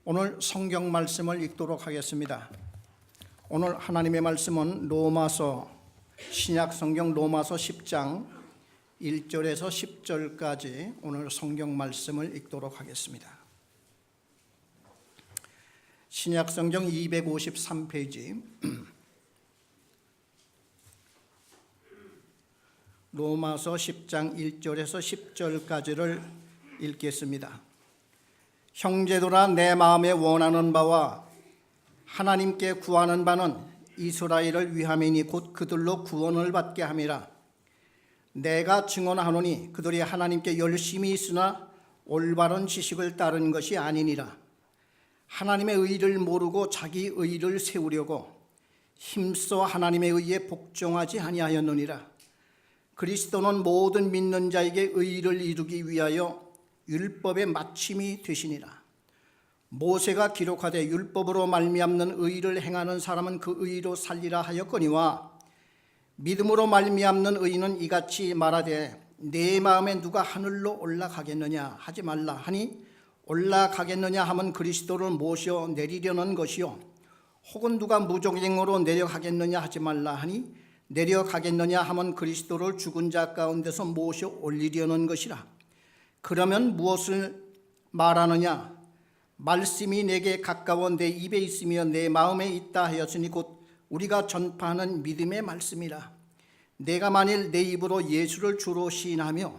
오늘 성경 말씀을 읽도록 하겠습니다. 오늘 하나님의 말씀은 로마서, 신약 성경 로마서 10장 1절에서 10절까지 오늘 성경 말씀을 읽도록 하겠습니다. 신약 성경 253페이지 로마서 10장 1절에서 10절까지를 읽겠습니다. 형제들아, 내 마음에 원하는 바와 하나님께 구하는 바는 이스라엘을 위함이니 곧 그들로 구원을 받게 함이라. 내가 증언하노니 그들이 하나님께 열심히 있으나 올바른 지식을 따른 것이 아니니라. 하나님의 의를 모르고 자기 의를 세우려고 힘써 하나님의 의에 복종하지 아니하였느니라. 그리스도는 모든 믿는 자에게 의를 이루기 위하여 율법의 마침이 되시니라. 모세가 기록하되 율법으로 말미암는 의를 행하는 사람은 그 의로 살리라 하였거니와 믿음으로 말미암는 의는 이같이 말하되 내 마음에 누가 하늘로 올라가겠느냐 하지 말라 하니 올라가겠느냐 하면 그리스도를 모셔 내리려는 것이요 혹은 누가 무종행으로 내려가겠느냐 하지 말라 하니 내려가겠느냐 하면 그리스도를 죽은 자 가운데서 모셔 올리려는 것이라. 그러면 무엇을 말하느냐? 말씀이 내게 가까워 내 입에 있으며 내 마음에 있다 하였으니 곧 우리가 전파하는 믿음의 말씀이라. 내가 만일 내 입으로 예수를 주로 시인하며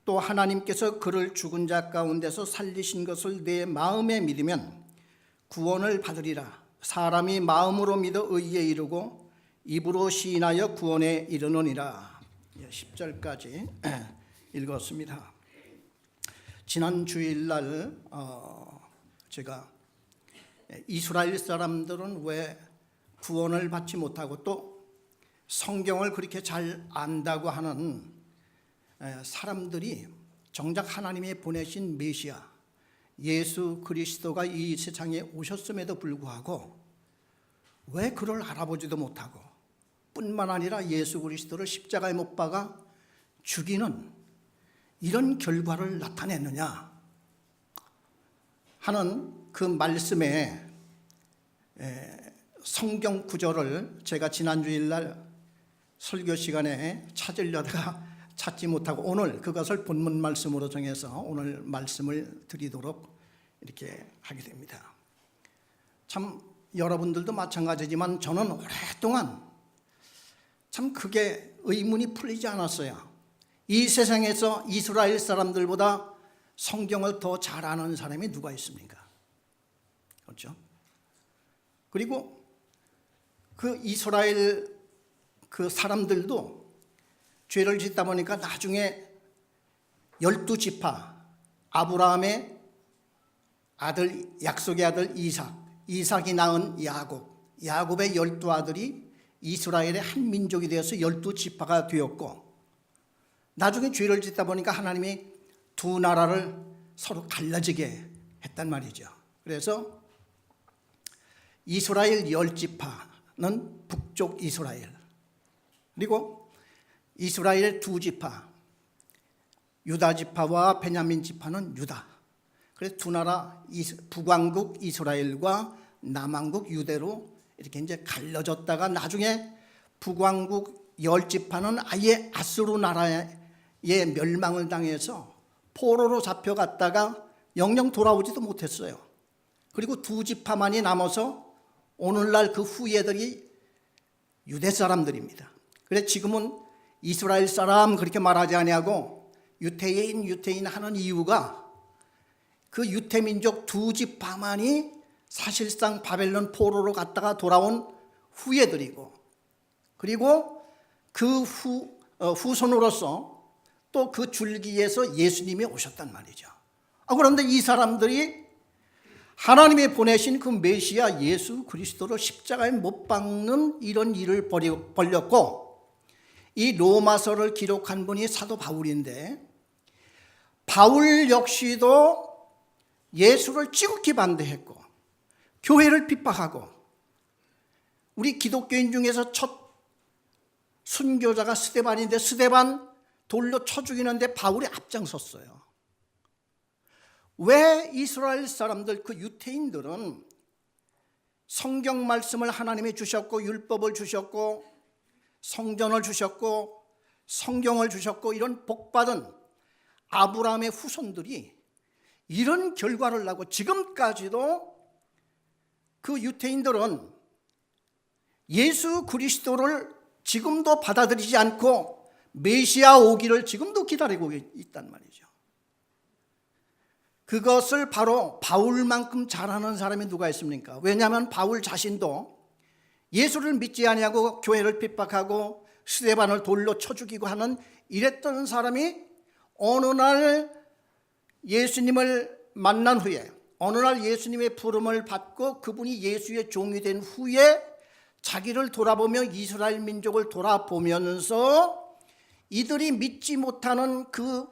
또 하나님께서 그를 죽은 자 가운데서 살리신 것을 내 마음에 믿으면 구원을 받으리라. 사람이 마음으로 믿어 의에 이르고 입으로 시인하여 구원에 이르느니라. 10절까지 읽었습니다. 지난 주일날 제가 이스라엘 사람들은 왜 구원을 받지 못하고 또 성경을 그렇게 잘 안다고 하는 사람들이 정작 하나님이 보내신 메시아 예수 그리스도가 이 세상에 오셨음에도 불구하고 왜 그를 알아보지도 못하고 뿐만 아니라 예수 그리스도를 십자가에 못 박아 죽이는 이런 결과를 나타냈느냐 하는 그 말씀의 성경 구절을 제가 지난주일날 설교 시간에 찾으려다가 찾지 못하고 오늘 그것을 본문 말씀으로 정해서 오늘 말씀을 드리도록 이렇게 하게 됩니다. 참 여러분들도 마찬가지지만 저는 오랫동안 참 그게 의문이 풀리지 않았어요. 이 세상에서 이스라엘 사람들보다 성경을 더 잘 아는 사람이 누가 있습니까? 그렇죠? 그리고 그 이스라엘 그 사람들도 죄를 짓다 보니까 나중에 12지파 아브라함의 아들 약속의 아들 이삭이 낳은 야곱의 12아들이 이스라엘의 한 민족이 되어서 12지파가 되었고 나중에 죄를 짓다 보니까 하나님이 두 나라를 서로 갈라지게 했단 말이죠. 그래서 이스라엘 10지파는 북쪽 이스라엘, 그리고 이스라엘 2지파 유다 지파와 베냐민 지파는 유다. 그래서 두 나라 북왕국 이스라엘과 남왕국 유대로 이렇게 이제 갈라졌다가 나중에 북왕국 10지파는 아예 아수르 나라에 멸망을 당해서 포로로 잡혀갔다가 영영 돌아오지도 못했어요. 그리고 2지파만이 남아서 오늘날 그 후예들이 유대 사람들입니다. 그래서 지금은 이스라엘 사람 그렇게 말하지 아니하고 유태인 하는 이유가 그 유태민족 2지파만이 사실상 바벨론 포로로 갔다가 돌아온 후예들이고 그리고 그 후손으로서 또 그 줄기에서 예수님이 오셨단 말이죠. 그런데 이 사람들이 하나님이 보내신 그 메시아 예수 그리스도를 십자가에 못 박는 이런 일을 벌였고 이 로마서를 기록한 분이 사도 바울인데 바울 역시도 예수를 지극히 반대했고 교회를 핍박하고 우리 기독교인 중에서 첫 순교자가 스데반인데 스데반 돌로 쳐 죽이는데 바울이 앞장섰어요. 왜 이스라엘 사람들, 그 유태인들은 성경 말씀을 하나님이 주셨고 율법을 주셨고 성전을 주셨고 성경을 주셨고 이런 복받은 아브라함의 후손들이 이런 결과를 낳고 지금까지도 그 유태인들은 예수 그리스도를 지금도 받아들이지 않고 메시아 오기를 지금도 기다리고 있단 말이죠. 그것을 바로 바울만큼 잘하는 사람이 누가 있습니까? 왜냐하면 바울 자신도 예수를 믿지 아니하고 교회를 핍박하고 스데반을 돌로 쳐 죽이고 하는 이랬던 사람이 어느 날 예수님을 만난 후에, 어느 날 예수님의 부름을 받고 그분이 예수의 종이 된 후에 자기를 돌아보며 이스라엘 민족을 돌아보면서 이들이 믿지 못하는 그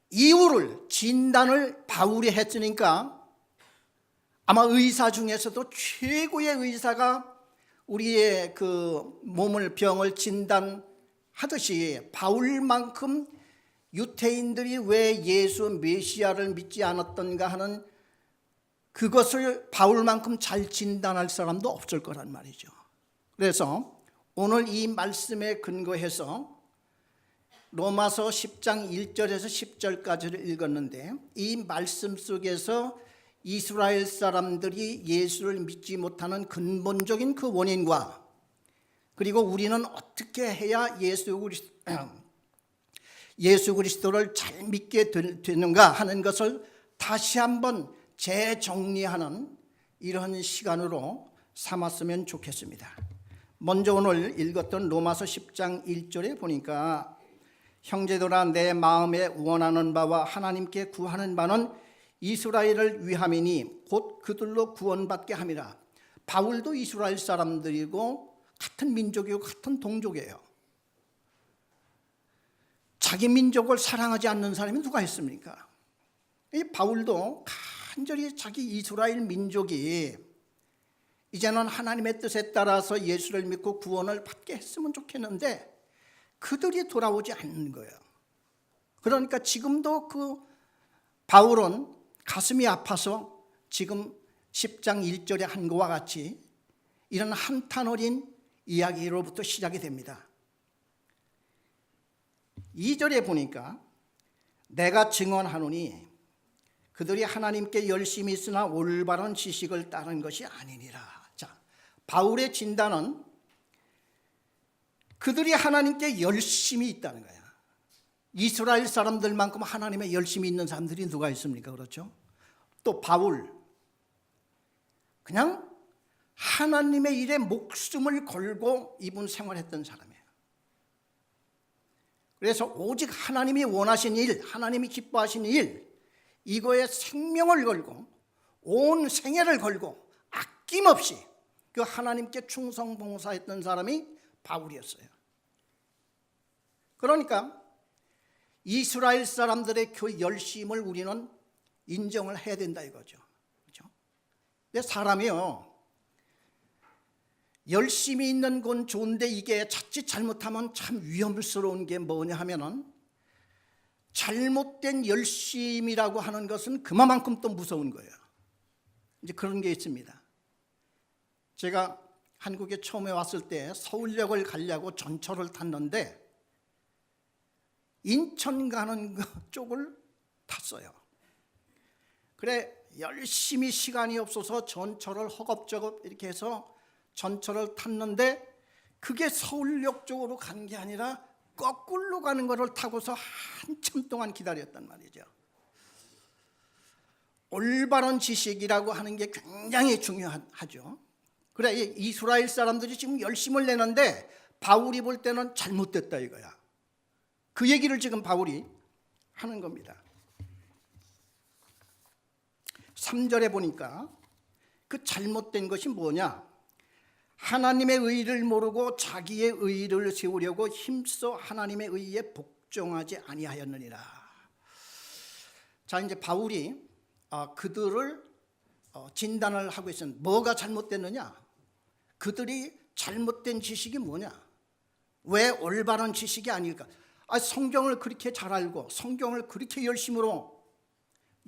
이유를, 진단을 바울이 했으니까 아마 의사 중에서도 최고의 의사가 우리의 그 몸을, 병을 진단하듯이 바울만큼 유태인들이 왜 예수 메시아를 믿지 않았던가 하는 그것을 바울만큼 잘 진단할 사람도 없을 거란 말이죠. 그래서 오늘 이 말씀에 근거해서 로마서 10장 1절에서 10절까지를 읽었는데, 이 말씀 속에서 이스라엘 사람들이 예수를 믿지 못하는 근본적인 그 원인과, 그리고 우리는 어떻게 해야 예수 그리스도를 잘 믿게 되는가 하는 것을 다시 한번 재정리하는 이런 시간으로 삼았으면 좋겠습니다. 먼저 오늘 읽었던 로마서 10장 1절에 보니까 형제들아 내 마음에 원하는 바와 하나님께 구하는 바는 이스라엘을 위함이니 곧 그들로 구원받게 함이라. 바울도 이스라엘 사람들이고 같은 민족이고 같은 동족이에요. 자기 민족을 사랑하지 않는 사람이 누가 있습니까? 이 바울도 간절히 자기 이스라엘 민족이 이제는 하나님의 뜻에 따라서 예수를 믿고 구원을 받게 했으면 좋겠는데 그들이 돌아오지 않는 거예요. 그러니까 지금도 그 바울은 가슴이 아파서 지금 10장 1절에 한 것과 같이 이런 한탄 어린 이야기로부터 시작이 됩니다. 2절에 보니까 내가 증언하노니 그들이 하나님께 열심히 있으나 올바른 지식을 따른 것이 아니니라. 자, 바울의 진단은 그들이 하나님께 열심히 있다는 거야. 이스라엘 사람들만큼 하나님의 열심히 있는 사람들이 누가 있습니까? 그렇죠? 또 바울, 그냥 하나님의 일에 목숨을 걸고 이분 생활했던 사람이에요. 그래서 오직 하나님이 원하신 일, 하나님이 기뻐하시는 일, 이거에 생명을 걸고 온 생애를 걸고 아낌없이 그 하나님께 충성 봉사했던 사람이 바울이었어요. 그러니까 이스라엘 사람들의 그 열심을 우리는 인정을 해야 된다 이거죠. 그렇죠? 근데 사람이요, 열심히 있는 건 좋은데 이게 자칫 잘못하면 참 위험스러운 게 뭐냐 하면은 잘못된 열심이라고 하는 것은 그만큼 또 무서운 거예요. 이제 그런 게 있습니다. 제가 한국에 처음에 왔을 때 서울역을 가려고 전철을 탔는데 인천 가는 쪽을 탔어요. 그래 열심히 시간이 없어서 전철을 허겁저겁 이렇게 해서 전철을 탔는데 그게 서울역 쪽으로 간 게 아니라 거꾸로 가는 것을 타고서 한참 동안 기다렸단 말이죠. 올바른 지식이라고 하는 게 굉장히 중요하죠. 그래 이스라엘 사람들이 지금 열심을 내는데 바울이 볼 때는 잘못됐다 이거야. 그 얘기를 지금 바울이 하는 겁니다. 3절에 보니까 그 잘못된 것이 뭐냐? 하나님의 의를 모르고 자기의 의를 세우려고 힘써 하나님의 의에 복종하지 아니하였느니라. 자, 이제 바울이 그들을 진단을 하고 있습니다. 뭐가 잘못됐느냐? 그들이 잘못된 지식이 뭐냐? 왜 올바른 지식이 아닐까? 성경을 그렇게 잘 알고 성경을 그렇게 열심으로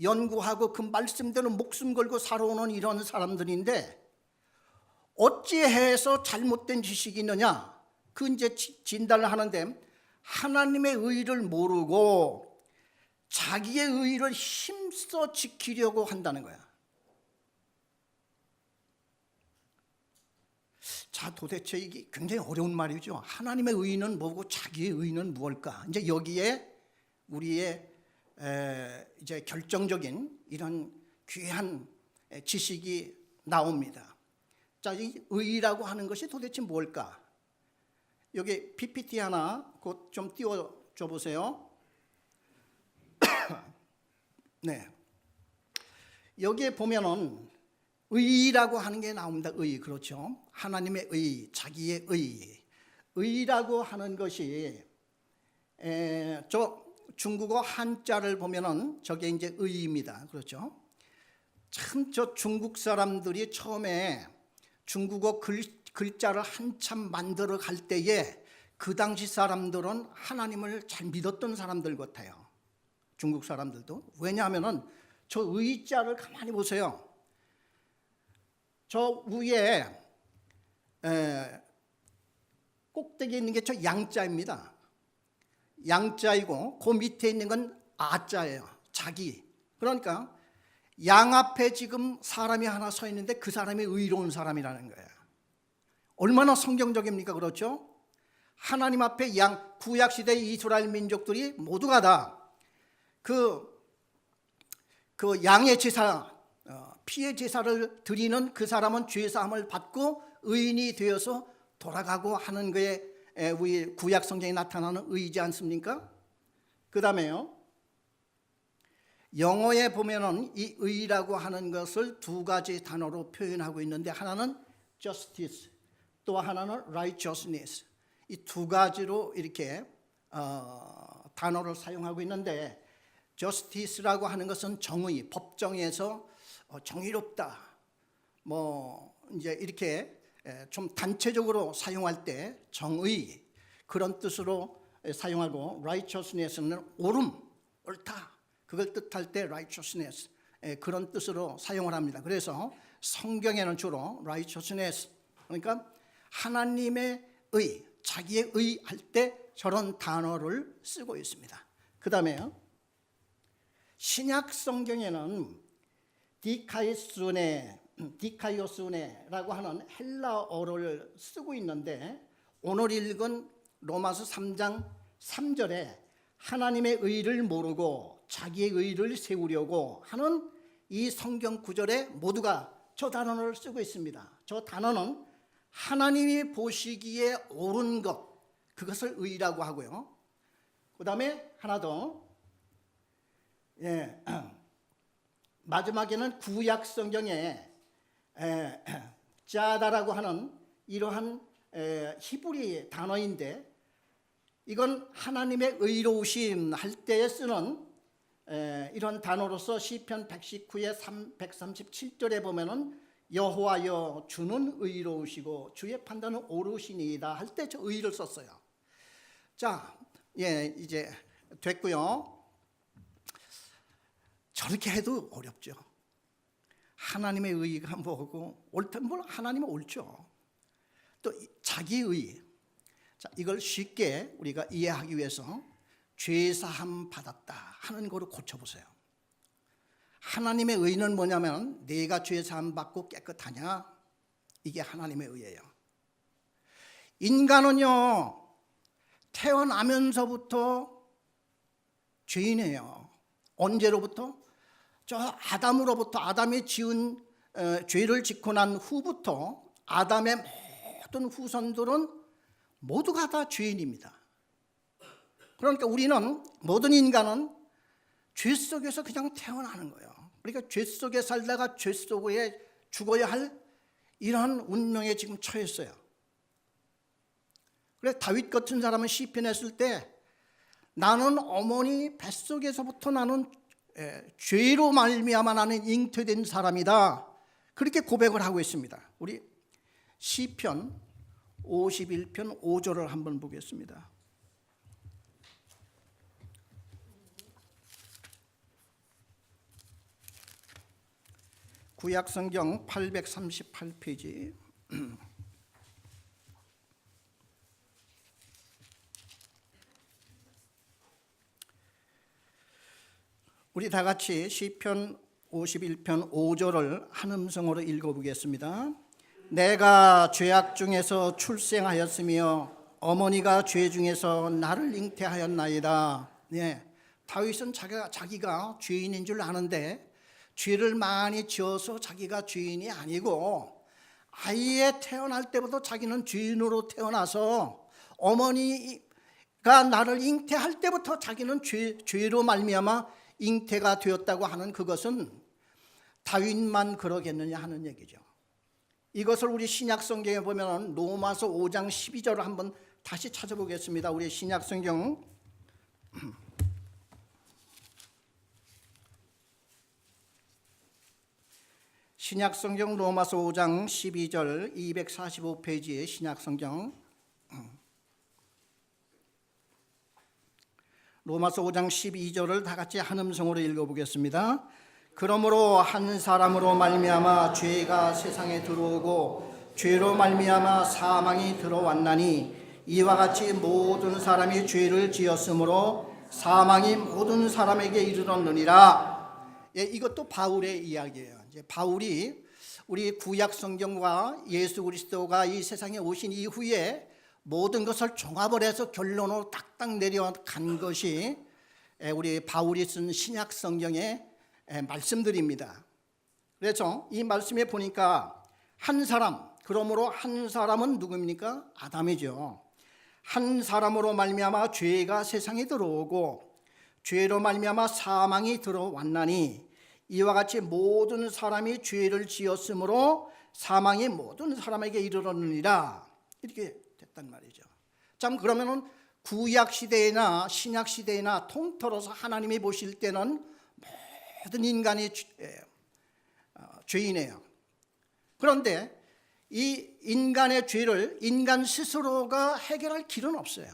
연구하고 그 말씀대로 목숨 걸고 살아오는 이런 사람들인데 어찌해서 잘못된 지식이 있느냐? 그 이제 진단을 하는데 하나님의 의를 모르고 자기의 의를 힘써 지키려고 한다는 거야. 자, 도대체 이게 굉장히 어려운 말이죠. 하나님의 의는 뭐고 자기의 의는 무엇일까? 이제 여기에 우리의 이제 결정적인 이런 귀한 지식이 나옵니다. 자, 이 의라고 하는 것이 도대체 뭘까? 여기 PPT 하나 곧 좀 띄워줘 보세요. 네, 여기에 보면은 의라고 하는 게 나옵니다. 의, 그렇죠? 하나님의 의, 자기의 의. 의라고 하는 것이 저 중국어 한자를 보면은 저게 이제 의입니다. 그렇죠? 참 저 중국 사람들이 처음에 중국어 글자를 한참 만들어 갈 때에 그 당시 사람들은 하나님을 잘 믿었던 사람들 같아요. 중국 사람들도. 왜냐하면은 저 의자를 가만히 보세요. 저 위에 꼭대기에 있는 게 저 양자입니다. 양자이고 그 밑에 있는 건 아자예요. 자기. 그러니까 양 앞에 지금 사람이 하나 서 있는데 그 사람이 의로운 사람이라는 거예요. 얼마나 성경적입니까? 그렇죠? 하나님 앞에 구약시대의 이스라엘 민족들이 모두가 다 그 양의 제사, 피의 제사를 드리는 그 사람은 죄사함을 받고 의인이 되어서 돌아가고 하는 거에 우리 구약 성경에 나타나는 의이지 않습니까? 그 다음에요, 영어에 보면은 이 의라고 하는 것을 두 가지 단어로 표현하고 있는데 하나는 justice, 또 하나는 righteousness. 이 두 가지로 이렇게 단어를 사용하고 있는데 justice라고 하는 것은 정의, 법정에서 정의롭다, 뭐 이제 이렇게 좀 단체적으로 사용할 때 정의, 그런 뜻으로 사용하고 righteousness는 옳음, 옳다, 그걸 뜻할 때 righteousness, 그런 뜻으로 사용을 합니다. 그래서 성경에는 주로 righteousness, 그러니까 하나님의 의, 자기의 의 할 때 저런 단어를 쓰고 있습니다. 그 다음에요, 신약 성경에는 디카이오스네라고 하는 헬라어를 쓰고 있는데 오늘 읽은 로마서 3장 3절에 하나님의 의를 모르고 자기의 의를 세우려고 하는 이 성경 구절에 모두가 저 단어를 쓰고 있습니다. 저 단어는 하나님이 보시기에 옳은 것, 그것을 의라고 하고요. 그 다음에 하나 더, 마지막에는 구약 성경에 짜다라고 하는 이러한 히브리 단어인데 이건 하나님의 의로우심 할 때에 쓰는 이런 단어로서 시편 119의 137절에 보면은 여호와여 주는 의로우시고 주의 판단은 옳으시니이다 할 때 저 의를 썼어요. 자, 이제 됐고요. 저렇게 해도 어렵죠. 하나님의 의가 뭐고 옳다면 뭘 하나님은 옳죠. 또 자기 의, 자, 이걸 쉽게 우리가 이해하기 위해서 죄사함 받았다 하는 거로 고쳐보세요. 하나님의 의는 뭐냐면 내가 죄사함 받고 깨끗하냐, 이게 하나님의 의예요. 인간은요 태어나면서부터 죄인이에요. 언제로부터? 저 아담으로부터, 아담이 지은 죄를 짓고 난 후부터 아담의 모든 후손들은 모두가 다 죄인입니다. 그러니까 우리는, 모든 인간은 죄 속에서 그냥 태어나는 거예요. 그러니까 죄 속에 살다가 죄 속에 죽어야 할 이런 운명에 지금 처했어요. 그래서 다윗 같은 사람은 시편 했을 때 나는 어머니 뱃속에서부터 나는 죄로 말미암아 나는 잉태된 사람이다, 그렇게 고백을 하고 있습니다. 우리 시편 51편 5절을 한번 보겠습니다. 구약성경 838페이지 우리 다 같이 시편 51편 5절을 한 음성으로 읽어보겠습니다. 내가 죄악 중에서 출생하였으며 어머니가 죄 중에서 나를 잉태하였나이다. 네, 다윗은 자기가 죄인인 줄 아는데 죄를 많이 지어서 자기가 죄인이 아니고 아예 태어날 때부터 자기는 죄인으로 태어나서 어머니가 나를 잉태할 때부터 자기는 죄로 말미암아 잉태가 되었다고 하는 그것은 다윗만 그러겠느냐 하는 얘기죠. 이것을 우리 신약성경에 보면 로마서 5장 12절을 한번 다시 찾아보겠습니다. 우리 신약성경 로마서 5장 12절 245페이지의 신약성경 로마서 5장 12절을 다 같이 한 음성으로 읽어보겠습니다. 그러므로 한 사람으로 말미암아 죄가 세상에 들어오고 죄로 말미암아 사망이 들어왔나니 이와 같이 모든 사람이 죄를 지었으므로 사망이 모든 사람에게 이르렀느니라. 예, 이것도 바울의 이야기예요. 이제 바울이 우리 구약 성경과 예수 그리스도가 이 세상에 오신 이후에 모든 것을 종합을 해서 결론으로 딱딱 내려간 것이 우리 바울이 쓴 신약 성경의 말씀들입니다. 그래서 이 말씀에 보니까 한 사람, 그러므로 한 사람은 누구입니까? 아담이죠. 한 사람으로 말미암아 죄가 세상에 들어오고 죄로 말미암아 사망이 들어왔나니 이와 같이 모든 사람이 죄를 지었으므로 사망이 모든 사람에게 이르렀느니라. 이렇게 됐단 말이죠. 참 그러면은 구약 시대나 신약 시대나 통틀어서 하나님이 보실 때는 모든 인간이 죄인이에요. 그런데 이 인간의 죄를 인간 스스로가 해결할 길은 없어요.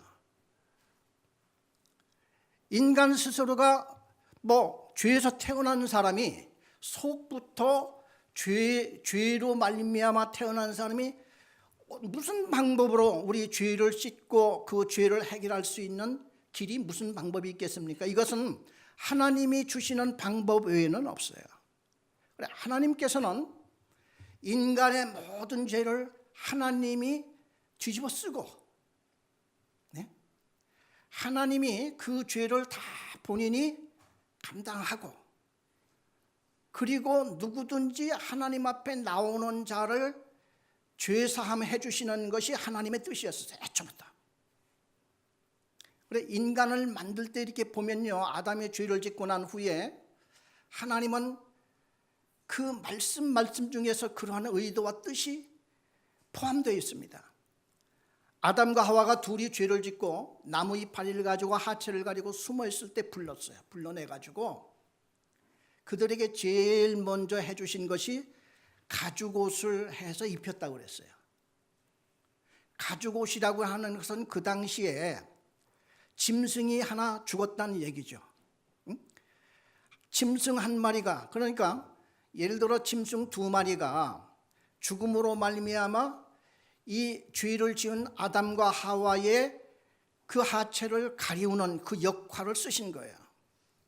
인간 스스로가 죄에서 태어난 사람이 속부터 죄로 말미암아 태어난 사람이 무슨 방법으로 우리 죄를 씻고 그 죄를 해결할 수 있는 길이 무슨 방법이 있겠습니까? 이것은 하나님이 주시는 방법 외에는 없어요. 하나님께서는 인간의 모든 죄를 하나님이 뒤집어 쓰고 하나님이 그 죄를 다 본인이 감당하고 그리고 누구든지 하나님 앞에 나오는 자를 죄사함해 주시는 것이 하나님의 뜻이었어요. 애초부터. 그래 인간을 만들 때 이렇게 보면요, 아담의 죄를 짓고 난 후에 하나님은 그 말씀 중에서 그러한 의도와 뜻이 포함되어 있습니다. 아담과 하와가 둘이 죄를 짓고 나무 이파리를 가지고 하체를 가지고 숨어 있을 때 불렀어요. 불러내가지고 그들에게 제일 먼저 해주신 것이 가죽옷을 해서 입혔다고 그랬어요. 가죽옷이라고 하는 것은 그 당시에 짐승이 하나 죽었다는 얘기죠. 짐승 한 마리가, 그러니까 예를 들어 짐승 두 마리가 죽음으로 말미암아 이 죄를 지은 아담과 하와의 그 하체를 가리우는 그 역할을 쓰신 거예요.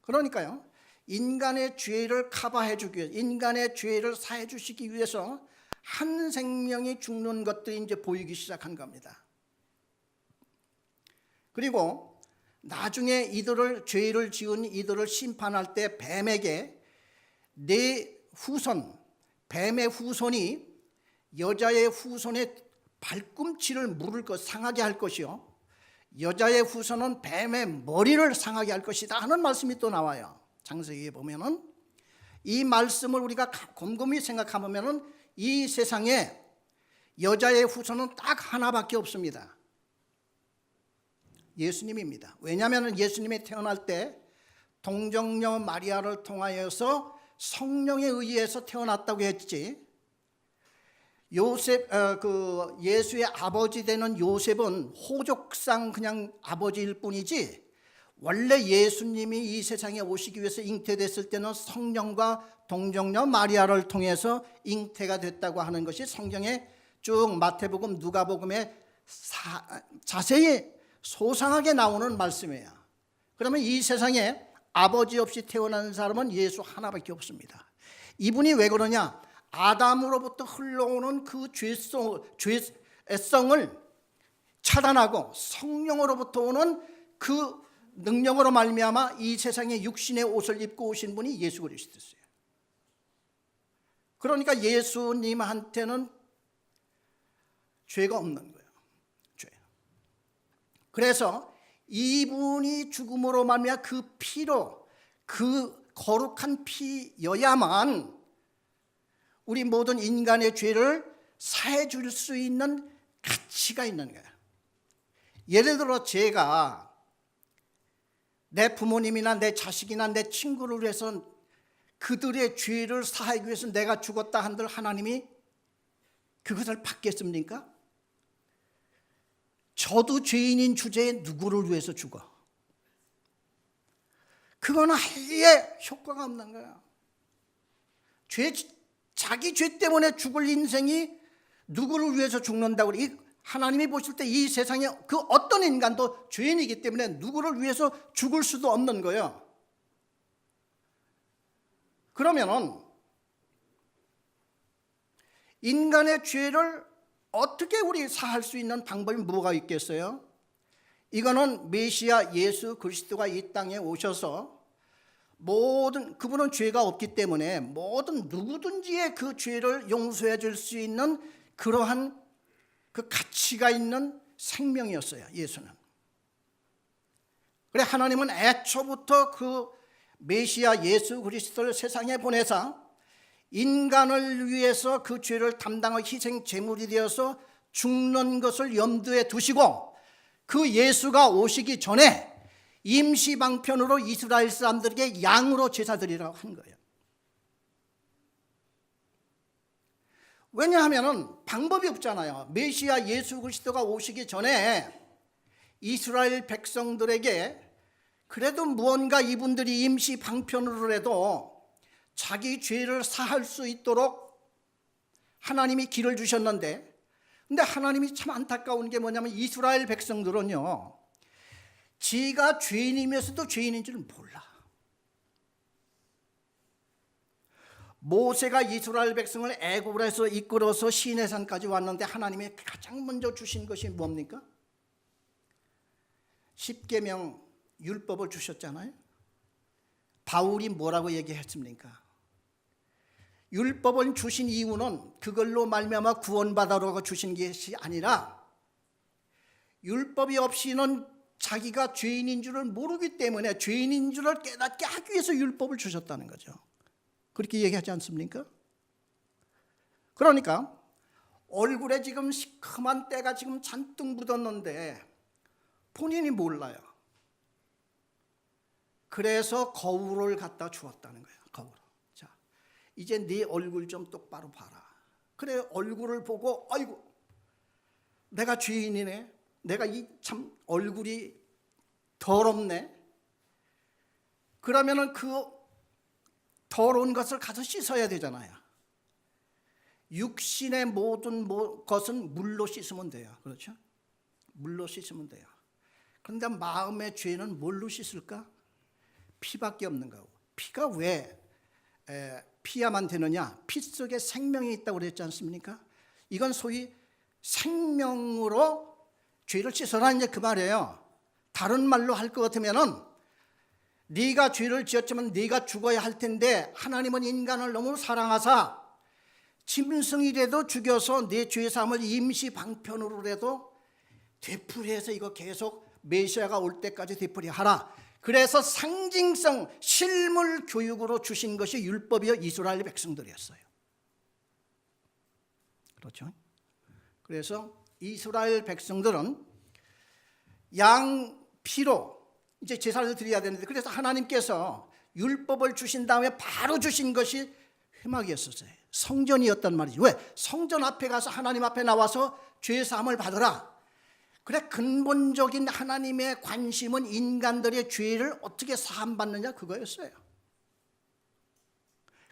그러니까요, 인간의 죄를 커버해 주기 위해서, 인간의 죄를 사해 주시기 위해서 한 생명이 죽는 것들이 이제 보이기 시작한 겁니다. 그리고 나중에 이들을, 죄를 지은 이들을 심판할 때 뱀에게 내 후손, 뱀의 후손이 여자의 후손의 발꿈치를 물을 것, 상하게 할 것이요, 여자의 후손은 뱀의 머리를 상하게 할 것이다 하는 말씀이 또 나와요. 창세기에 보면은 이 말씀을 우리가 곰곰이 생각하면은 이 세상에 여자의 후손은 딱 하나밖에 없습니다. 예수님입니다. 왜냐하면 예수님이 태어날 때 동정녀 마리아를 통하여서 성령에 의해서 태어났다고 했지. 예수의 아버지 되는 요셉은 호족상 그냥 아버지일 뿐이지 원래 예수님이 이 세상에 오시기 위해서 잉태됐을 때는 성령과 동정녀 마리아를 통해서 잉태가 됐다고 하는 것이 성경에 쭉 마태복음, 누가복음에 자세히 소상하게 나오는 말씀이에요. 그러면 이 세상에 아버지 없이 태어난 사람은 예수 하나밖에 없습니다. 이분이 왜 그러냐? 아담으로부터 흘러오는 그 죄성을 차단하고 성령으로부터 오는 그 능력으로 말미암아 이 세상에 육신의 옷을 입고 오신 분이 예수 그리스도였어요. 그러니까 예수님한테는 죄가 없는 거예요. 죄. 그래서 이분이 죽음으로 말미암아 그 피로, 그 거룩한 피여야만 우리 모든 인간의 죄를 사해 줄 수 있는 가치가 있는 거예요. 예를 들어 제가 내 부모님이나 내 자식이나 내 친구를 위해서 그들의 죄를 사하기 위해서 내가 죽었다 한들 하나님이 그것을 받겠습니까? 저도 죄인인 주제에 누구를 위해서 죽어? 그건 아예 효과가 없는 거야. 자기 죄 때문에 죽을 인생이 누구를 위해서 죽는다고 그래? 하나님이 보실 때 이 세상에 그 어떤 인간도 죄인이기 때문에 누구를 위해서 죽을 수도 없는 거예요. 그러면은 인간의 죄를 어떻게 우리 사할 수 있는 방법이 뭐가 있겠어요? 이거는 메시아 예수 그리스도가 이 땅에 오셔서 그분은 죄가 없기 때문에 모든 누구든지의 그 죄를 용서해 줄 수 있는 그러한 그 가치가 있는 생명이었어요. 예수는. 그래 하나님은 애초부터 그 메시아 예수 그리스도를 세상에 보내사 인간을 위해서 그 죄를 담당할 희생 제물이 되어서 죽는 것을 염두에 두시고 그 예수가 오시기 전에 임시 방편으로 이스라엘 사람들에게 양으로 제사 드리라고 한 거예요. 왜냐하면 방법이 없잖아요. 메시아 예수 그리스도가 오시기 전에 이스라엘 백성들에게 그래도 무언가 이분들이 임시 방편으로라도 자기 죄를 사할 수 있도록 하나님이 길을 주셨는데, 근데 하나님이 참 안타까운 게 뭐냐면 이스라엘 백성들은요, 지가 죄인이면서도 죄인인 줄 몰라. 모세가 이스라엘 백성을 애굽에서 이끌어서 시내산까지 왔는데 하나님이 가장 먼저 주신 것이 뭡니까? 십계명 율법을 주셨잖아요. 바울이 뭐라고 얘기했습니까? 율법을 주신 이유는 그걸로 말미암아 구원받으라고 주신 것이 아니라 율법이 없이는 자기가 죄인인 줄을 모르기 때문에 죄인인 줄을 깨닫게 하기 위해서 율법을 주셨다는 거죠. 그렇게 얘기하지 않습니까? 그러니까 얼굴에 지금 시커먼 때가 지금 잔뜩 묻었는데 본인이 몰라요. 그래서 거울을 갖다 주었다는 거예요. 거울. 자, 이제 네 얼굴 좀 똑바로 봐라. 그래 얼굴을 보고 아이고 내가 죄인이네. 내가 이 참 얼굴이 더럽네. 그러면은 그 더러운 것을 가서 씻어야 되잖아요. 육신의 모든 것은 물로 씻으면 돼요. 그렇죠? 물로 씻으면 돼요. 그런데 마음의 죄는 뭘로 씻을까? 피밖에 없는 거고. 피가 왜 피야만 되느냐? 피 속에 생명이 있다고 그랬지 않습니까? 이건 소위 생명으로 죄를 씻어라 이제 그 말이에요. 다른 말로 할 것 같으면은 네가 죄를 지었지만 네가 죽어야 할 텐데 하나님은 인간을 너무 사랑하사 짐승이라도 죽여서 내 죄사함을 임시 방편으로라도 되풀이해서 이거 계속 메시아가 올 때까지 되풀이하라. 그래서 상징성 실물 교육으로 주신 것이 율법이요 이스라엘 백성들이었어요. 그렇죠? 그래서 이스라엘 백성들은 양 피로 이제 제사를 드려야 되는데 그래서 하나님께서 율법을 주신 다음에 바로 주신 것이 회막이었어요. 성전이었단 말이죠. 왜? 성전 앞에 가서 하나님 앞에 나와서 죄 사함을 받으라. 그래, 근본적인 하나님의 관심은 인간들의 죄를 어떻게 사함받느냐, 그거였어요.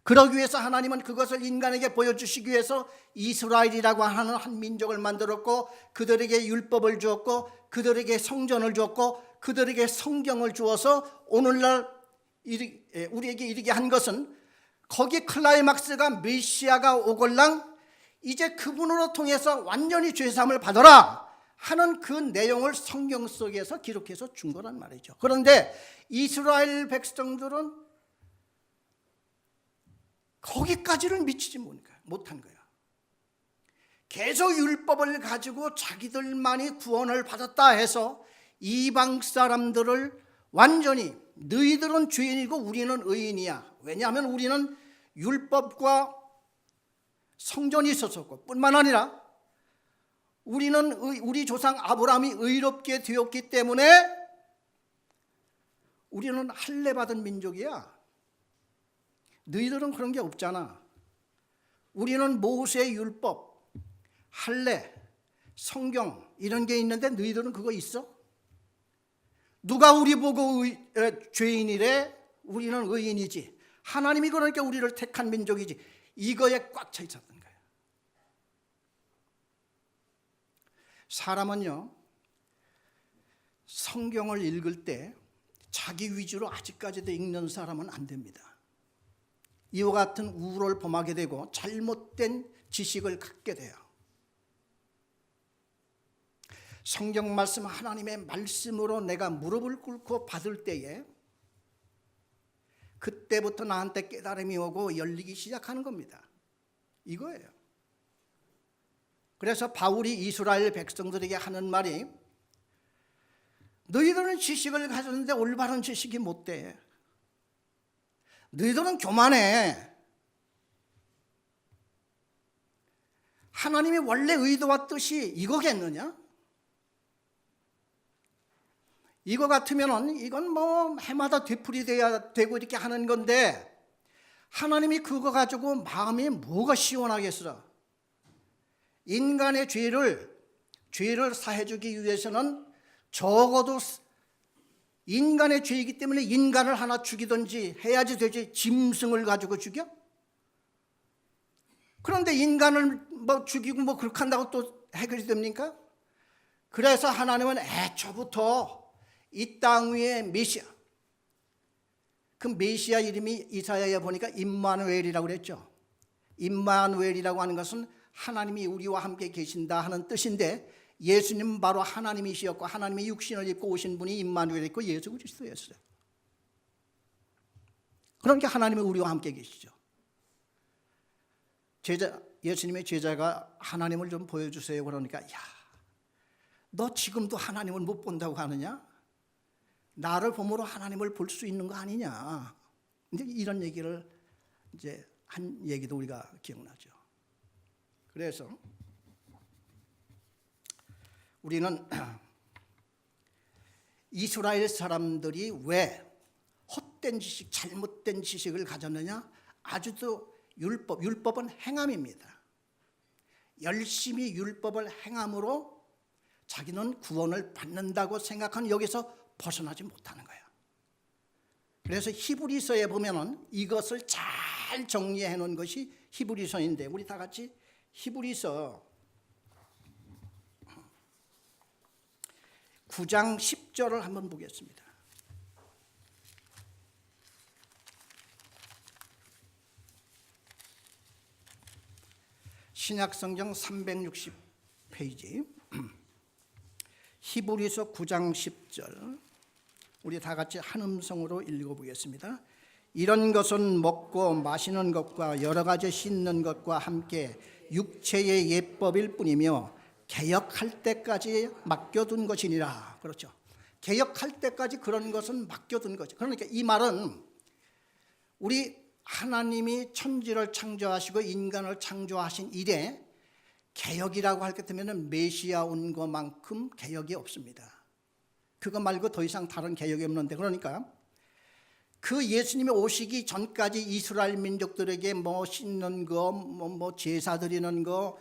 그러기 위해서 하나님은 그것을 인간에게 보여주시기 위해서 이스라엘이라고 하는 한 민족을 만들었고, 그들에게 율법을 주었고, 그들에게 성전을 주었고, 그들에게 성경을 주어서 오늘날 우리에게 이르게 한 것은, 거기 클라이막스가 메시아가 오걸랑 이제 그분으로 통해서 완전히 죄사함을 받아라 하는 그 내용을 성경 속에서 기록해서 준 거란 말이죠. 그런데 이스라엘 백성들은 거기까지는 미치지 못한 거야. 계속 율법을 가지고 자기들만이 구원을 받았다 해서 이방 사람들을 완전히 너희들은 죄인이고 우리는 의인이야. 왜냐하면 우리는 율법과 성전이 있었고, 뿐만 아니라 우리는 우리 조상 아브라함이 의롭게 되었기 때문에 우리는 할례 받은 민족이야. 너희들은 그런 게 없잖아. 우리는 모세의 율법, 할례, 성경 이런 게 있는데 너희들은 그거 있어? 누가 우리 보고 죄인이래? 우리는 의인이지. 하나님이 그러니까 우리를 택한 민족이지. 이거에 꽉 차 있었던 거예요. 사람은요, 성경을 읽을 때 자기 위주로 아직까지도 읽는 사람은 안 됩니다. 이와 같은 우를 범하게 되고 잘못된 지식을 갖게 돼요. 성경 말씀, 하나님의 말씀으로 내가 무릎을 꿇고 받을 때에 그때부터 나한테 깨달음이 오고 열리기 시작하는 겁니다. 이거예요. 그래서 바울이 이스라엘 백성들에게 하는 말이, 너희들은 지식을 가졌는데 올바른 지식이 못 돼. 너희들은 교만해. 하나님의 원래 의도와 뜻이 이거겠느냐? 이거 같으면은 이건 뭐 해마다 되풀이돼야 되고 이렇게 하는 건데, 하나님이 그거 가지고 마음이 뭐가 시원하겠어? 인간의 죄를 사해주기 위해서는 적어도 인간의 죄이기 때문에 인간을 하나 죽이든지 해야지 되지, 짐승을 가지고 죽여? 그런데 인간을 뭐 죽이고 뭐 그렇게 한다고 또 해결이 됩니까? 그래서 하나님은 애초부터 이 땅 위에 메시아, 그 메시아 이름이 이사야에 보니까 임마누엘이라고 그랬죠. 임마누엘이라고 하는 것은 하나님이 우리와 함께 계신다 하는 뜻인데, 예수님은 바로 하나님이시었고 하나님의 육신을 입고 오신 분이 임마누엘이었고 예수 그리스도였어요. 그러니까 하나님이 우리와 함께 계시죠. 예수님의 제자가 하나님을 좀 보여주세요. 그러니까, 야, 너 지금도 하나님을 못 본다고 하느냐? 나를 보므로 하나님을 볼 수 있는 거 아니냐? 이제 이런 얘기를 이제 한 얘기도 우리가 기억나죠. 그래서 우리는 이스라엘 사람들이 왜 헛된 지식, 잘못된 지식을 가졌느냐? 아주도 율법은 행함입니다. 열심히 율법을 행함으로 자기는 구원을 받는다고 생각하는 여기서 벗어나지 못하는 거예요. 그래서 히브리서에 보면은 이것을 잘 정리해 놓은 것이 히브리서인데, 우리 다 같이 히브리서 9장 10절을 한번 보겠습니다. 신약성경 360페이지 히브리서 9장 10절, 우리 다 같이 한 음성으로 읽어보겠습니다. 이런 것은 먹고 마시는 것과 여러 가지 씻는 것과 함께 육체의 예법일 뿐이며 개역할 때까지 맡겨둔 것이니라. 그렇죠. 개역할 때까지 그런 것은 맡겨둔 거죠. 그러니까 이 말은 우리 하나님이 천지를 창조하시고 인간을 창조하신 이래 개역이라고 할 것 같으면 메시아 온 것만큼 개역이 없습니다. 그거 말고 더 이상 다른 개역이 없는데, 그러니까 그 예수님이 오시기 전까지 이스라엘 민족들에게 뭐 씻는 거, 뭐 제사 드리는 거,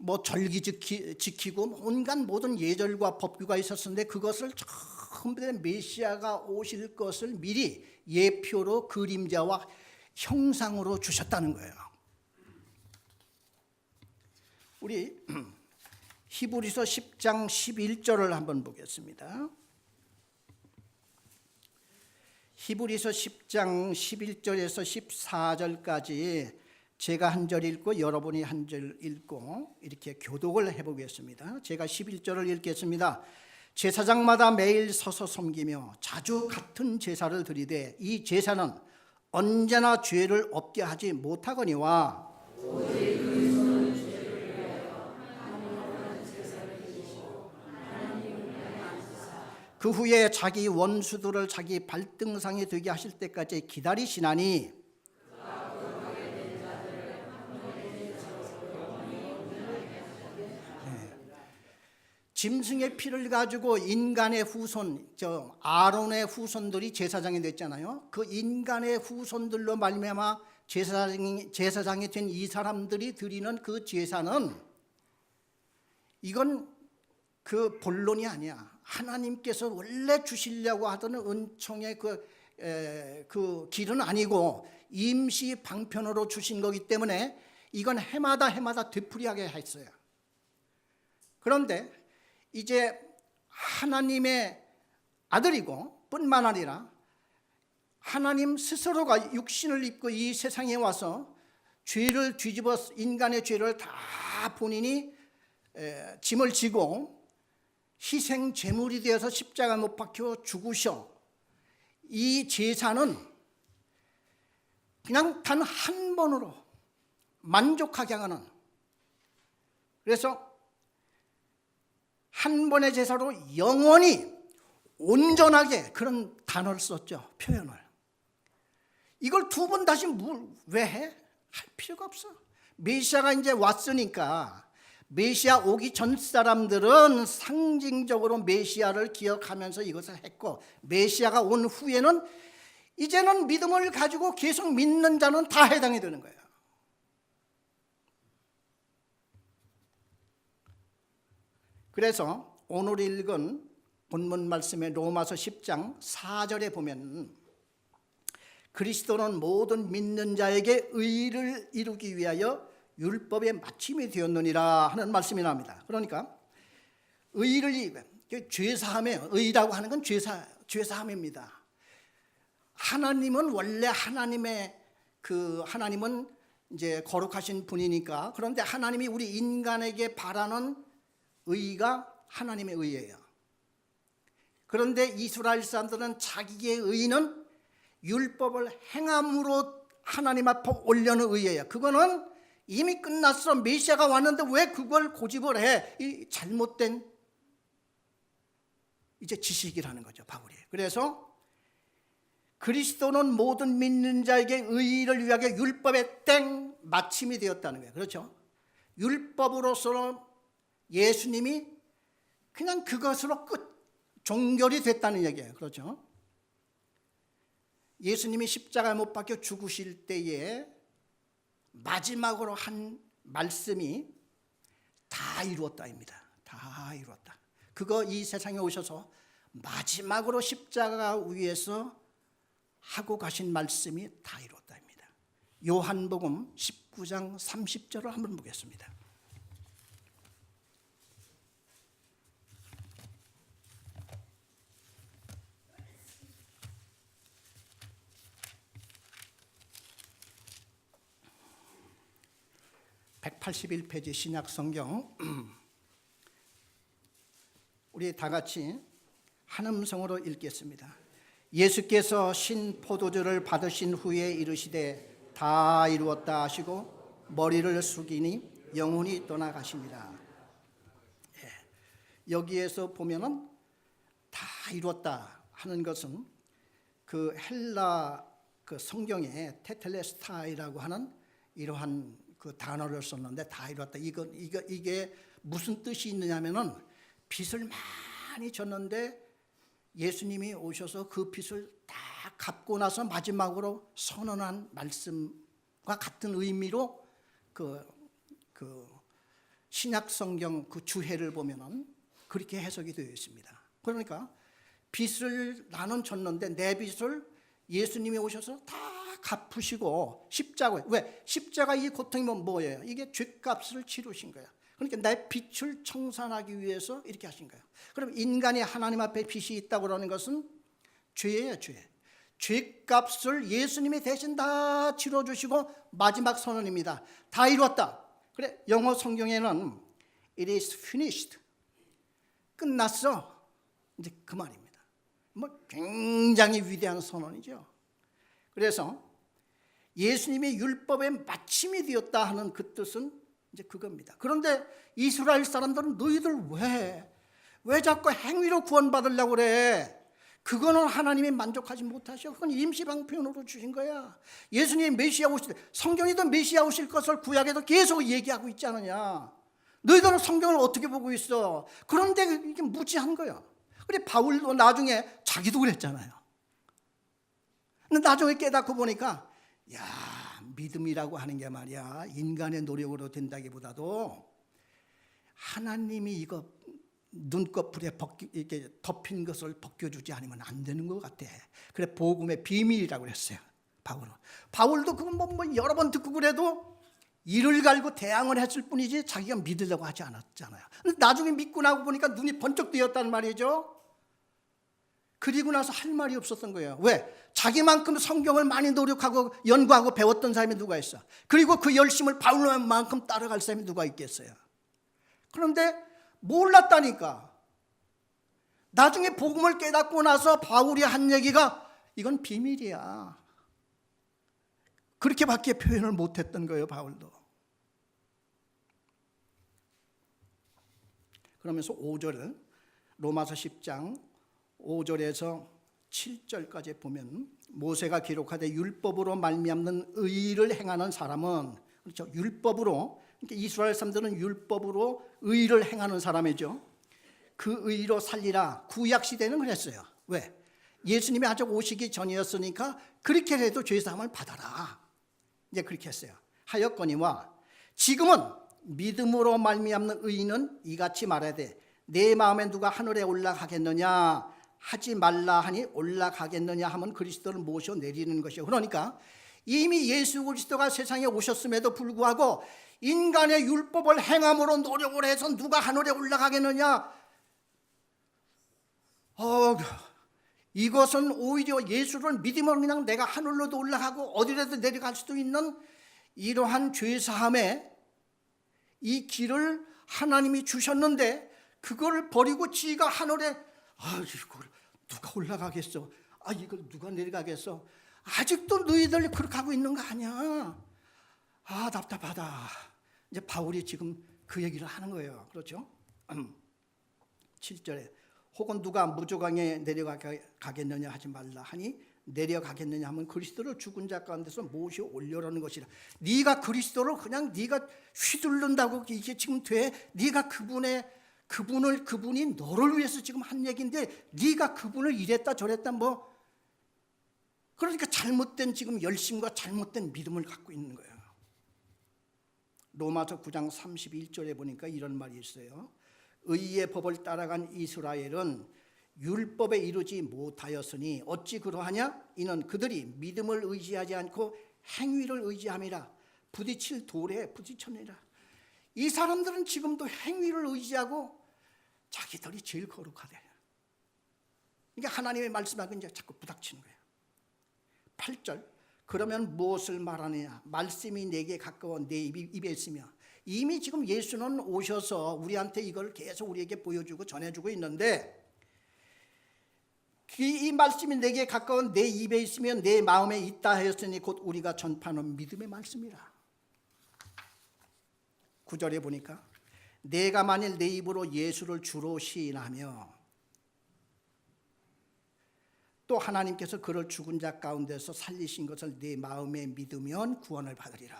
뭐 절기 지키고 온갖 모든 예절과 법규가 있었는데 그것을 전부 다 메시아가 오실 것을 미리 예표로 그림자와 형상으로 주셨다는 거예요. 우리 히브리서 10장 11절을 한번 보겠습니다. 히브리서 10장 11절에서 14절까지 제가 한 절 읽고 여러분이 한 절 읽고 이렇게 교독을 해보겠습니다. 제가 11절을 읽겠습니다. 제사장마다 매일 서서 섬기며 자주 같은 제사를 드리되 이 제사는 언제나 죄를 없게 하지 못하거니와 그 후에 자기 원수들을 자기 발등상이 되게 하실 때까지 기다리시나니 짐승의 피를 가지고 인간의 후손, 아론의 후손들이 제사장이 됐잖아요. 그 인간의 후손들로 말미암아 제사장이 된 이 사람들이 드리는 그 제사는 이건 그 본론이 아니야. 하나님께서 원래 주시려고 하던 은총의 그 길은 아니고 임시 방편으로 주신 거기 때문에 이건 해마다 되풀이하게 했어요. 그런데 이제 하나님의 아들이고 뿐만 아니라 하나님 스스로가 육신을 입고 이 세상에 와서 죄를 뒤집어 인간의 죄를 다 본인이 짐을 지고 희생 제물이 되어서 십자가 못 박혀 죽으셔. 이 제사는 그냥 단 한 번으로 만족하게 하는, 그래서 한 번의 제사로 영원히 온전하게, 그런 단어를 썼죠. 표현을. 이걸 두 번 다시 왜 해? 할 필요가 없어. 메시아가 이제 왔으니까 메시아 오기 전 사람들은 상징적으로 메시아를 기억하면서 이것을 했고, 메시아가 온 후에는 이제는 믿음을 가지고 계속 믿는 자는 다 해당이 되는 거예요. 그래서 오늘 읽은 본문 말씀의 로마서 10장 4절에 보면 그리스도는 모든 믿는 자에게 의를 이루기 위하여 율법의 마침이 되었느니라 하는 말씀이 나옵니다. 그러니까 의를, 죄사함에, 의라고 하는 건 죄사함입니다. 하나님은 원래 하나님은 이제 거룩하신 분이니까, 그런데 하나님이 우리 인간에게 바라는 의가 하나님의 의예요. 그런데 이스라엘 사람들은 자기의 의는 율법을 행함으로 하나님 앞에 올려는 의예요. 그거는 이미 끝났어. 메시아가 왔는데 왜 그걸 고집을 해? 이 잘못된 이제 지식이라는 거죠, 바울이. 그래서 그리스도는 모든 믿는 자에게 의를 위하여 율법의 마침이 되었다는 거예요. 그렇죠? 율법으로서 예수님이 그냥 그것으로 종결이 됐다는 얘기예요. 그렇죠? 예수님이 십자가에 못 박혀 죽으실 때에 마지막으로 한 말씀이 다 이루었다입니다. 다 이루었다. 그거 이 세상에 오셔서 마지막으로 십자가 위에서 하고 가신 말씀이 다 이루었다입니다. 요한복음 19장 30절을 한번 보겠습니다. (181페이지) 신약 성경, 우리 다 같이 한 음성으로 읽겠습니다. 예수께서 신 포도주를 받으신 후에 이르시되 다 이루었다 하시고 머리를 숙이니 영혼이 떠나가십니다. 여기에서 보면은 다 이루었다 하는 것은 그 헬라 그 성경에 테텔레스타이라고 하는 이러한 그 단어를 썼는데, 다 이뤘다. 이게 무슨 뜻이 있느냐면은 빚을 많이 졌는데 예수님이 오셔서 그 빚을 다 갚고 나서 마지막으로 선언한 말씀과 같은 의미로 신약 성경 그 주해를 보면은 그렇게 해석이 되어 있습니다. 그러니까 빚을 나는 졌는데 내 빚을 예수님이 오셔서 다 갚으시고 십자가, 왜? 십자가 이 고통이면 뭐예요? 이게 죄값을 치르신 거야. 그러니까 내 빚을 청산하기 위해서 이렇게 하신 거예요. 그럼 인간이 하나님 앞에 빚이 있다고 그러는 것은 죄예요, 죄. 죄값을 예수님이 대신 다 치러주시고 마지막 선언입니다. 다 이루었다. 그래, 영어 성경에는 it is finished. 끝났어. 이제 그 말입니다. 뭐 굉장히 위대한 선언이죠. 그래서 예수님이 율법의 마침이 되었다 하는 그 뜻은 이제 그겁니다. 그런데 이스라엘 사람들은 너희들 왜 자꾸 행위로 구원받으려고 그래? 그거는 하나님이 만족하지 못하셔. 그건 임시방편으로 주신 거야. 예수님이 메시아 오실 때, 성경에도 메시아 오실 것을 구약에도 계속 얘기하고 있지 않느냐. 너희들은 성경을 어떻게 보고 있어? 그런데 이게 무지한 거야. 그래, 바울도 나중에 자기도 그랬잖아요. 근데 나중에 깨닫고 보니까 야, 믿음이라고 하는 게 말이야, 인간의 노력으로 된다기보다도 하나님이 이거 눈꺼풀에 이렇게 덮인 것을 벗겨주지 않으면 안 되는 것 같아. 그래, 복음의 비밀이라고 그랬어요, 바울은. 바울도 그건 뭐 여러 번 듣고 그래도 이를 갈고 대항을 했을 뿐이지 자기가 믿으려고 하지 않았잖아요. 근데 나중에 믿고 나고 보니까 눈이 번쩍 뜨였단 말이죠. 그리고 나서 할 말이 없었던 거예요. 왜? 자기만큼 성경을 많이 노력하고 연구하고 배웠던 사람이 누가 있어? 그리고 그 열심을 바울만큼 따라갈 사람이 누가 있겠어요? 그런데 몰랐다니까. 나중에 복음을 깨닫고 나서 바울이 한 얘기가 이건 비밀이야. 그렇게밖에 표현을 못했던 거예요, 바울도. 그러면서 5절, 로마서 10장 5절에서 7절까지 보면 모세가 기록하되 율법으로 말미암는 의를 행하는 사람은, 그렇죠, 율법으로, 그러니까 이스라엘 사람들은 율법으로 의를 행하는 사람이죠. 그 의로 살리라. 구약 시대는 그랬어요. 왜? 예수님이 아직 오시기 전이었으니까 그렇게 해도 죄사함을 받아라. 이제 그렇게 했어요. 하였거니와 지금은 믿음으로 말미암는 의인은 이같이 말해야 돼. 내 마음에 누가 하늘에 올라가겠느냐 하지 말라 하니 올라가겠느냐 하면 그리스도를 모셔 내리는 것이요. 그러니까 이미 예수 그리스도가 세상에 오셨음에도 불구하고 인간의 율법을 행함으로 노력을 해서 누가 하늘에 올라가겠느냐, 이것은 오히려 예수를 믿으면 그냥 내가 하늘로도 올라가고 어디라도 내려갈 수도 있는 이러한 죄사함의 이 길을 하나님이 주셨는데 그걸 버리고 지가 하늘에 이걸 누가 올라가겠어? 이걸 누가 내려가겠어? 아직도 너희들 그렇게 하고 있는 거 아니야? 답답하다. 이제 바울이 지금 그 얘기를 하는 거예요. 그렇죠? 7절에 혹은 누가 무조강에 내려가겠느냐 하지 말라 하니 내려가겠느냐 하면 그리스도를 죽은 자 가운데서 모셔 올려라는 것이라. 네가 그리스도를 그냥 네가 휘둘른다고 이게 지금 돼? 네가 그분이 너를 위해서 지금 한 얘기인데 네가 그분을 이랬다 저랬다 그러니까 잘못된 지금 열심과 잘못된 믿음을 갖고 있는 거예요. 로마서 9장 31절에 보니까 이런 말이 있어요. 의의 법을 따라간 이스라엘은 율법에 이르지 못하였으니 어찌 그러하냐? 이는 그들이 믿음을 의지하지 않고 행위를 의지함이라. 부딪힐 돌에 부딪혔느니라. 이 사람들은 지금도 행위를 의지하고 자기들이 제일 거룩하대. 그러니까 하나님의 말씀하고 이제 자꾸 부닥치는 거예요. 8절, 그러면 무엇을 말하느냐? 말씀이 내게 가까워 내 입에 있으며. 이미 지금 예수는 오셔서 우리한테 이걸 계속 우리에게 보여주고 전해주고 있는데 이 말씀이 내게 가까운 내 입에 있으면 내 마음에 있다 하였으니 곧 우리가 전파하는 믿음의 말씀이라. 9절에 보니까 내가 만일 내 입으로 예수를 주로 시인하며 또 하나님께서 그를 죽은 자 가운데서 살리신 것을 내 마음에 믿으면 구원을 받으리라.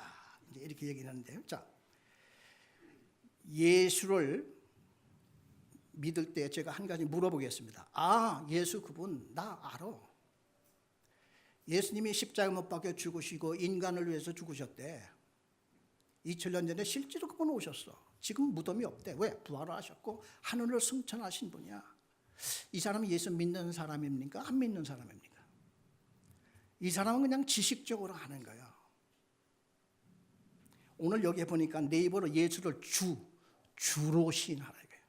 이제 이렇게 얘기하는데요. 자, 예수를 믿을 때 제가 한 가지 물어보겠습니다. 예수 그분 나 알아. 예수님이 십자가 못 박혀 죽으시고 인간을 위해서 죽으셨대. 2000년 전에 실제로 그분 오셨어. 지금 무덤이 없대. 왜? 부활을 하셨고 하늘을 승천하신 분이야. 이 사람이 예수 믿는 사람입니까? 안 믿는 사람입니까? 이 사람은 그냥 지식적으로 하는 거예요. 오늘 여기에 보니까 네이버로 예수를 주로 시인하라 이거예요.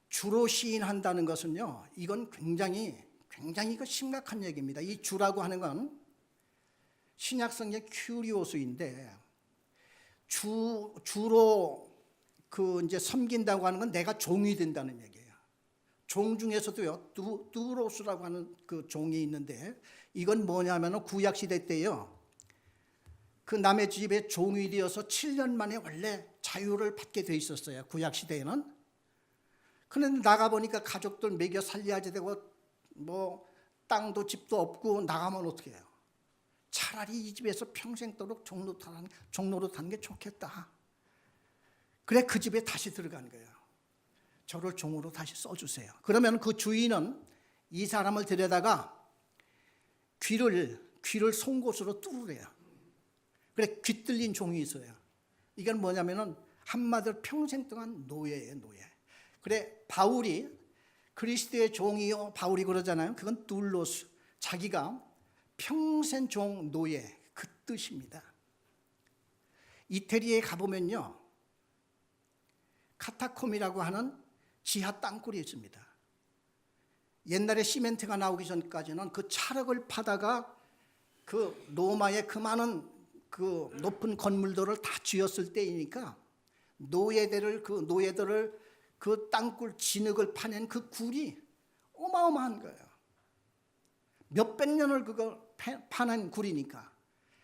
주로 시인한다는 것은요, 이건 굉장히 이거 심각한 얘기입니다. 이 주라고 하는 건 신약성경 큐리오스인데, 주로 이제 섬긴다고 하는 건 내가 종이 된다는 얘기예요. 종 중에서도요, 두로스라고 하는 그 종이 있는데, 이건 뭐냐면은 구약 시대 때요, 그 남의 집에 종이 되어서 7년 만에 원래 자유를 받게 돼 있었어요. 구약 시대에는. 그런데 나가 보니까 가족들 먹여 살려야지 되고 뭐 땅도 집도 없고 나가면 어떻게 해요? 차라리 이 집에서 평생도록 종로로 타는 게 좋겠다. 그래 그 집에 다시 들어간 거예요. 저를 종으로 다시 써주세요. 그러면 그 주인은 이 사람을 데려다가 귀를 송곳으로 뚫으래요. 그래 귀 뚫린 종이 있어요. 이건 뭐냐면은 한마디로 평생 동안 노예예요, 노예. 그래 바울이 그리스도의 종이요, 바울이 그러잖아요. 그건 둘로스, 자기가 평생 종 노예 그 뜻입니다. 이태리에 가보면요, 카타콤이라고 하는 지하 땅굴이 있습니다. 옛날에 시멘트가 나오기 전까지는 그 찰흙을 파다가 그 로마의 그 많은 그 높은 건물들을 다 지었을 때이니까 노예들을 그 땅굴 진흙을 파낸 그 굴이 어마어마한 거예요. 몇백 년을 그걸 파낸 굴이니까.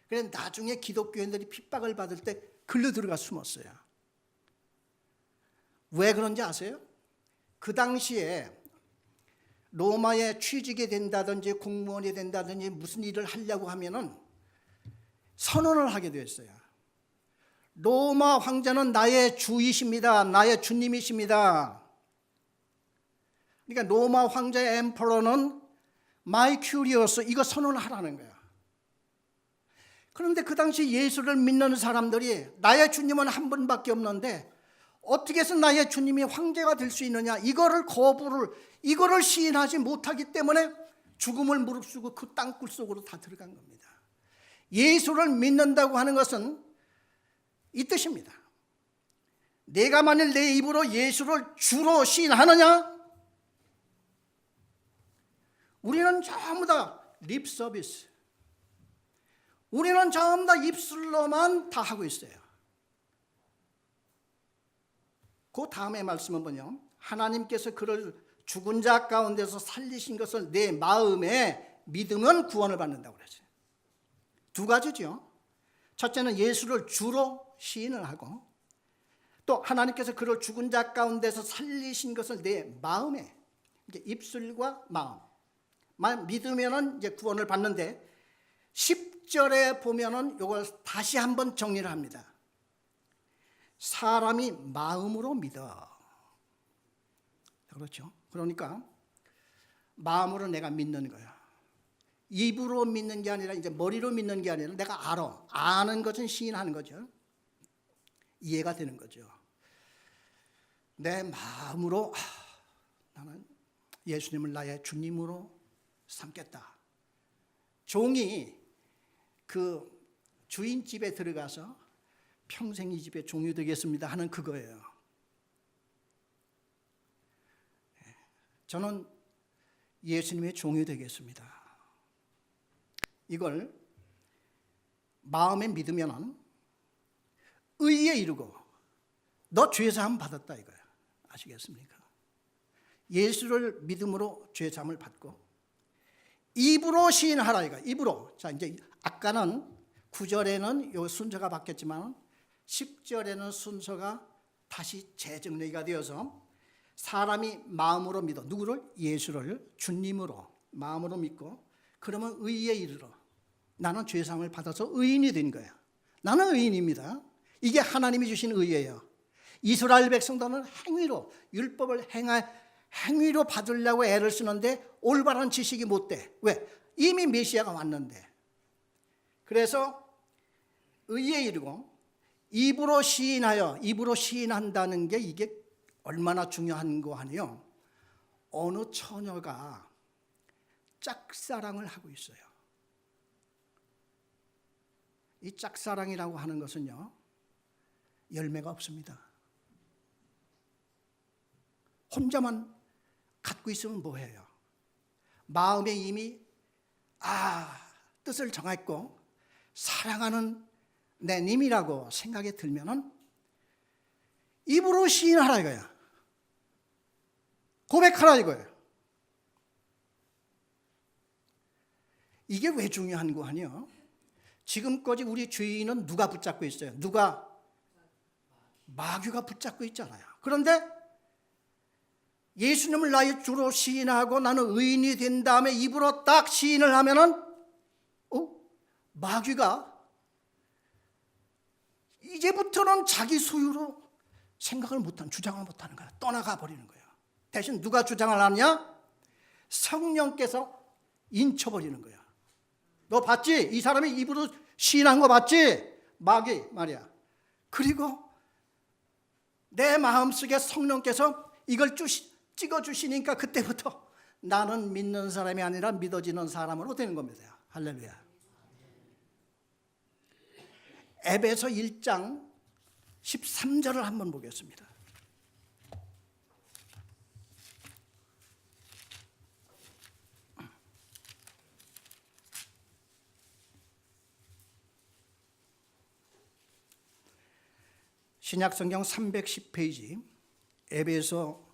그래서 나중에 기독교인들이 핍박을 받을 때 글로 들어가 숨었어요. 왜 그런지 아세요? 그 당시에 로마에 취직이 된다든지 공무원이 된다든지 무슨 일을 하려고 하면은 선언을 하게 됐어요. 로마 황제는 나의 주이십니다. 나의 주님이십니다. 그러니까 로마 황제의 엠퍼러는 마이 큐리오스, 이거 선언을 하라는 거야. 그런데 그 당시 예수를 믿는 사람들이 나의 주님은 한 분밖에 없는데 어떻게 해서 나의 주님이 황제가 될 수 있느냐, 이거를 시인하지 못하기 때문에 죽음을 무릅쓰고 그 땅굴 속으로 다 들어간 겁니다. 예수를 믿는다고 하는 것은 이 뜻입니다. 내가 만일 내 입으로 예수를 주로 시인하느냐, 우리는 전부 다 립 서비스, 우리는 전부 다 입술로만 다 하고 있어요. 그 다음에 말씀은 뭐냐, 하나님께서 그를 죽은 자 가운데서 살리신 것을 내 마음에 믿으면 구원을 받는다고 그랬어요. 두 가지죠. 첫째는 예수를 주로 시인을 하고, 또 하나님께서 그를 죽은 자 가운데서 살리신 것을 내 마음에, 이제 입술과 마음만 믿으면은 이제 구원을 받는데, 10절에 보면은 이걸 다시 한번 정리를 합니다. 사람이 마음으로 믿어. 그렇죠. 그러니까 마음으로 내가 믿는 거야. 입으로 믿는 게 아니라 이제 머리로 믿는 게 아니라 내가 알아. 아는 것은 시인하는 거죠. 이해가 되는 거죠. 내 마음으로 나는 예수님을 나의 주님으로 삼겠다. 종이 그 주인 집에 들어가서 평생 이 집의 종이 되겠습니다 하는 그거예요. 저는 예수님의 종이 되겠습니다. 이걸 마음에 믿으면 의에 이르고 너 죄사함 받았다 이거야. 아시겠습니까? 예수를 믿음으로 죄사함을 받고 입으로 시인하라 이거. 입으로. 자, 이제 아까는 9절에는 요 순서가 바뀌었지만 10절에는 순서가 다시 재정리가 되어서 사람이 마음으로 믿어. 누구를? 예수를 주님으로 마음으로 믿고 그러면 의에 이르러 나는 죄사함을 받아서 의인이 된 거야. 나는 의인입니다. 이게 하나님이 주신 의예요. 이스라엘 백성들은 행위로 율법을 행위로 받으려고 애를 쓰는데 올바른 지식이 못 돼. 왜? 이미 메시아가 왔는데. 그래서 의에 이르고 입으로 시인하여, 입으로 시인한다는 게 이게 얼마나 중요한 거 아니에요. 어느 처녀가 짝사랑을 하고 있어요. 이 짝사랑이라고 하는 것은요, 열매가 없습니다. 혼자만 갖고 있으면 뭐해요? 마음에 이미 뜻을 정했고 사랑하는 내 님이라고 생각이 들면은 입으로 시인하라 이거야. 고백하라 이거예요. 이게 왜 중요한 거 아니에요? 지금까지 우리 주인은 누가 붙잡고 있어요? 누가? 마귀가 붙잡고 있잖아요. 그런데 예수님을 나의 주로 시인하고 나는 의인이 된 다음에 입으로 딱 시인을 하면은 마귀가 이제부터는 자기 소유로 생각을 못하는, 주장을 못하는 거야. 떠나가 버리는 거야. 대신 누가 주장을 하냐? 성령께서 인쳐버리는 거야. 너 봤지? 이 사람이 입으로 시인한 거 봤지? 마귀 말이야. 그리고 내 마음속에 성령께서 이걸 찍어주시니까 그때부터 나는 믿는 사람이 아니라 믿어지는 사람으로 되는 겁니다. 할렐루야. 에베소 1장 13절을 한번 보겠습니다. 신약성경 310페이지 에베소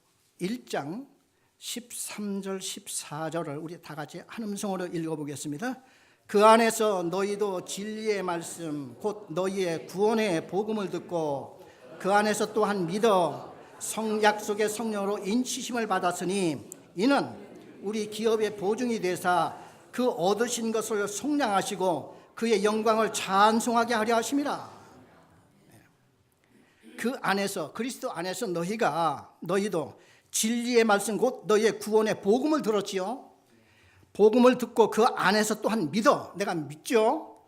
1장 13절 14절을 우리 다 같이 한 음성으로 읽어보겠습니다. 그 안에서 너희도 진리의 말씀 곧 너희의 구원의 복음을 듣고 그 안에서 또한 믿어 약속의 성령으로 인치심을 받았으니 이는 우리 기업의 보증이 되사 그 얻으신 것을 속량하시고 그의 영광을 찬송하게 하려 하심이라. 그 안에서, 그리스도 안에서 너희도 진리의 말씀 곧 너희의 구원의 복음을 들었지요. 복음을 듣고 그 안에서 또한 믿어, 내가 믿죠.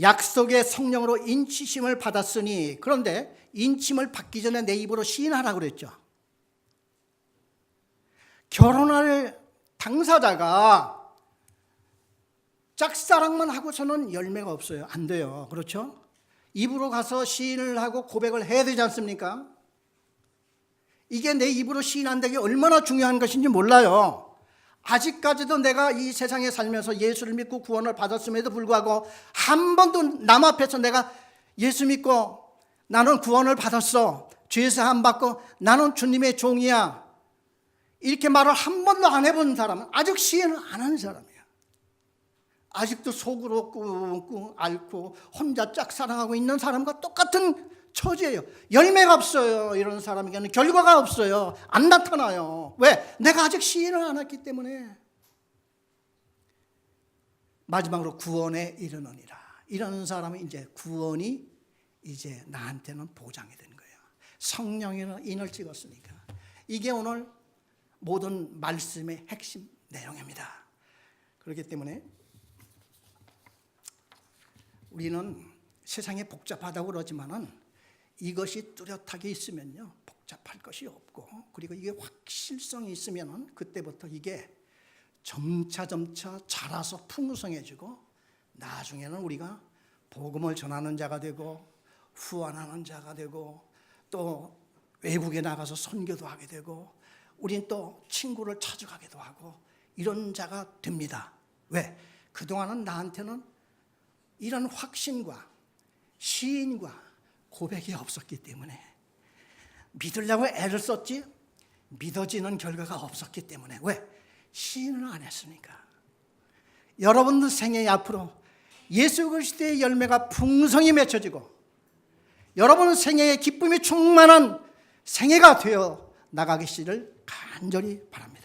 약속의 성령으로 인치심을 받았으니, 그런데 인침을 받기 전에 내 입으로 시인하라고 그랬죠. 결혼할 당사자가 짝사랑만 하고서는 열매가 없어요. 안 돼요. 그렇죠? 입으로 가서 시인을 하고 고백을 해야 되지 않습니까? 이게 내 입으로 시인한다는 게 얼마나 중요한 것인지 몰라요. 아직까지도 내가 이 세상에 살면서 예수를 믿고 구원을 받았음에도 불구하고 한 번도 남 앞에서 내가 예수 믿고 나는 구원을 받았어, 죄사함 받고 나는 주님의 종이야, 이렇게 말을 한 번도 안 해본 사람은 아직 시인을 안 하는 사람이에요. 아직도 속으로 꾹꾹 앓고 혼자 짝사랑하고 있는 사람과 똑같은 처지예요. 열매가 없어요. 이런 사람에게는 결과가 없어요. 안 나타나요. 왜? 내가 아직 시인을 안 했기 때문에. 마지막으로 구원에 이르느니라. 이런 사람은 이제 구원이 이제 나한테는 보장이 된 거예요. 성령이는 인을 찍었으니까. 이게 오늘 모든 말씀의 핵심 내용입니다. 그렇기 때문에 우리는 세상이 복잡하다고 그러지만은 이것이 뚜렷하게 있으면요, 복잡할 것이 없고, 그리고 이게 확실성이 있으면은 그때부터 이게 점차 자라서 풍성해지고 나중에는 우리가 복음을 전하는 자가 되고 후원하는 자가 되고 또 외국에 나가서 선교도 하게 되고 우린 또 친구를 찾아가기도 하고 이런 자가 됩니다. 왜? 그동안은 나한테는 이런 확신과 시인과 고백이 없었기 때문에, 믿으려고 애를 썼지 믿어지는 결과가 없었기 때문에. 왜? 시인을 안 했으니까. 여러분들 생애 앞으로 예수 그리스도의 열매가 풍성히 맺혀지고 여러분 생애에 기쁨이 충만한 생애가 되어 나가시기를 간절히 바랍니다.